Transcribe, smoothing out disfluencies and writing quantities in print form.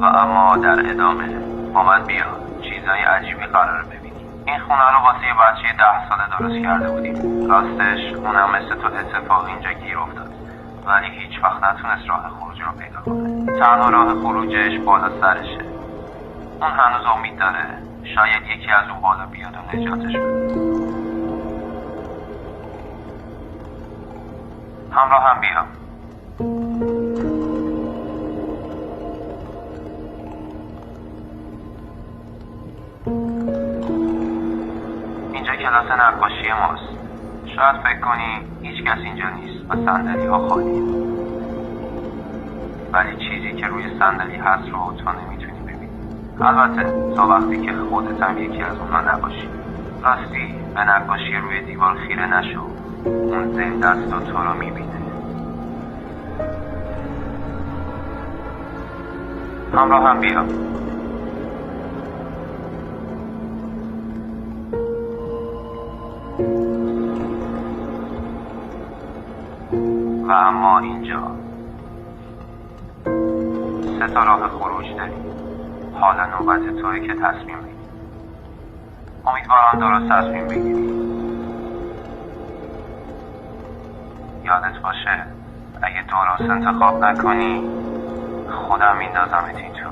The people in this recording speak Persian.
و اما در ادامه با من بیا، چیزای عجیبی قراره ببینی. این خونه رو واسه یه بچه 10 ساله درست کرده بودیم. راستش اونم مثل تو اتفاق اینجا گیر افتاد، ولی هیچ وقت نتونست راه خروج رو پیدا کنه. تنها راه خروجش بالا سرشه. اون هنوز امید داره شاید یکی از اون بالا بیاد و نجاتش بده. همراه هم بیا. اینجا کلاس نقاشی ماست. شاید فکر کنی هیچ کس اینجا نیست و صندلی ها خالیه، ولی چیزی که روی صندلی هست رو تو نمیتونی ببینی. البته تا وقتی که خودت هم یکی از اونها نباشی. راستی به نقاشی روی دیوار خیره نشو، اون زیر دست و تو رو میبینه. همراه هم بیا. و اما اینجا 3 تا راه خروج داری. حالا نوبت توئه که تصمیم بگیری. امیدوارم درست تصمیم بگیری. یادت باشه اگه درست انتخاب نکنی خودم میندازمت این تو.